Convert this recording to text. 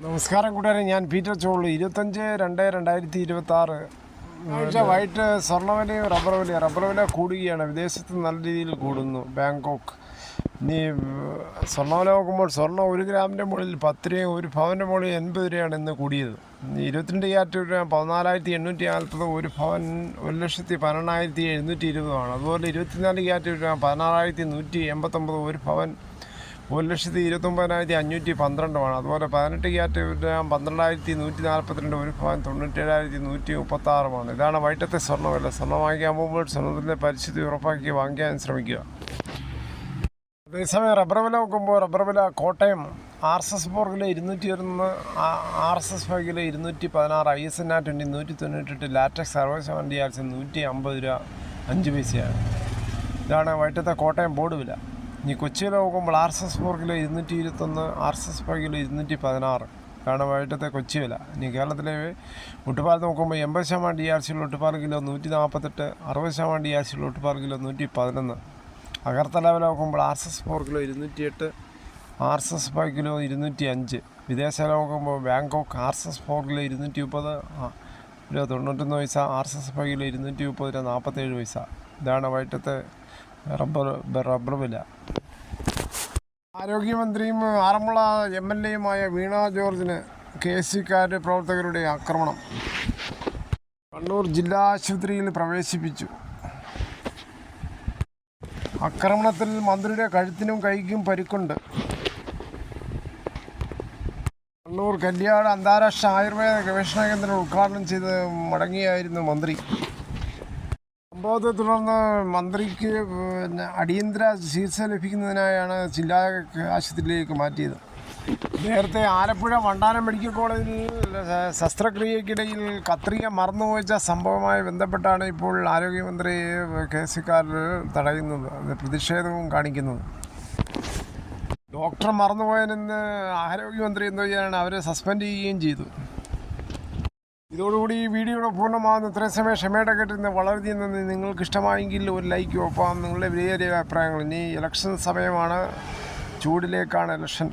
നമസ്കാരം കൂട്ടുകാരെ, ഞാൻ പീറ്റർ ചോളു. 25/2/2026 ആഴ്ച വൈകിട്ട് സ്വർണ്ണവിലയും റബ്ബർ വില കൂടുകയാണ്. വിദേശത്ത് നല്ല രീതിയിൽ കൂടുന്നു. ബാങ്കോക്ക് ഇനി സ്വർണ്ണവില നോക്കുമ്പോൾ സ്വർണ്ണം 1 ഗ്രാമിൻ്റെ മുകളിൽ 10 രൂപയും 1 പവൻ്റെ മുകളിൽ 80 രൂപയാണ് ഇന്ന് കൂടിയത്. 22 ക്യാരറ്റ് 14,840, 1 പവൻ 1,12,720. അതുപോലെ 24 ക്യാരറ്റ് 16,189, 1 പവൻ 1,29,512. അതുപോലെ 18 ക്യാരറ്റ് 12,142, 1 പവൻ 97,136. ഇതാണ് വൈകിട്ടത്തെ സ്വർണ്ണവില. സ്വർണ്ണം വാങ്ങിക്കാൻ പോകുമ്പോൾ സ്വർണ്ണത്തിൻ്റെ പരിസ്ഥിതി ഉറപ്പാക്കി വാങ്ങിക്കാൻ ശ്രമിക്കുക. അതേസമയം റബ്ബർ വില നോക്കുമ്പോൾ റബ്ബർ വില Kottayam RSS 4 kilo 201, RSS 5 kilo 216, ISNA 20 198, latex 60% DRC 150 രൂപ 5 പൈസയാണ്. ഇതാണ് വൈകിട്ടത്തെ കോട്ടയം ബോർഡ് വില. ഇനി കൊച്ചിയിൽ നോക്കുമ്പോൾ RSS 4 കിലോ 221, RSS 5 കിലോ 216. ഇതാണ് വൈകിട്ടത്തെ കൊച്ചി വില. ഇനി കേരളത്തിലെ ഒട്ടുപാൽ നോക്കുമ്പോൾ 80% DRC ഒട്ടുപാൽ കിലോ 148, 60% DRC ഒട്ടുപാൽ കിലോ 111. അഗർത്തല വില നോക്കുമ്പോൾ RSS 4 കിലോ 208, RSS 5 കിലോ 205. വിദേശ വില നോക്കുമ്പോൾ ബാങ്കോക്ക് RSS 4 കിലോ 230 രൂപ 91 പൈസ, RSS 5 കിലോ 230 രൂപ 47 പൈസ. ഇതാണ് വൈകിട്ടത്തെ റബ്ബർ വില. ആരോഗ്യമന്ത്രിയും ആറന്മുള MLA വീണ ജോർജിന് KSCക്കാർ പ്രവർത്തകരുടെ ആക്രമണം. കണ്ണൂർ ജില്ലാ ആശുപത്രിയിൽ പ്രവേശിപ്പിച്ചു. ആക്രമണത്തിൽ മന്ത്രിയുടെ കഴുത്തിനും കൈക്കും പരിക്കുണ്ട്. കണ്ണൂർ കല്യാട് അന്താരാഷ്ട്ര ആയുർവേദ ഗവേഷണ കേന്ദ്രം ഉദ്ഘാടനം ചെയ്ത് മടങ്ങിയായിരുന്നു മന്ത്രി. സംഭവത്തെ തുടർന്ന് മന്ത്രിക്ക് അടിയന്തര ചികിത്സ ലഭിക്കുന്നതിനായാണ് ജില്ലാ ആശുപത്രിയിലേക്ക് മാറ്റിയത്. നേരത്തെ ആലപ്പുഴ വണ്ടാനം മെഡിക്കൽ കോളേജിൽ ശസ്ത്രക്രിയക്കിടയിൽ കത്രിക മറന്നുപോയ സംഭവവുമായി ബന്ധപ്പെട്ടാണ് ഇപ്പോൾ ആരോഗ്യമന്ത്രി KSCക്കാർ തടയുന്നത്, പ്രതിഷേധവും കാണിക്കുന്നത്. ഡോക്ടർ മറന്നുപോയതിന് ആരോഗ്യമന്ത്രി എന്തോ ചെയ്യാനാണ്, അവരെ സസ്പെൻഡ് ചെയ്യുകയും ചെയ്തു. ഇതോടുകൂടി ഈ വീഡിയോയുടെ പൂർണ്ണമാകുന്ന. ഇത്രയും സമയം ക്ഷമയുടെ കേട്ടിരുന്ന വളരെയധികം നന്ദി. നിങ്ങൾക്ക് ഇഷ്ടമായെങ്കിൽ ഒരു ലൈക്ക് ഒപ്പം നിങ്ങളുടെ വലിയ അഭിപ്രായങ്ങൾ. ഇനി ഇലക്ഷൻ സമയമാണ്, ചൂടിലേക്കാണ് ഇലക്ഷൻ.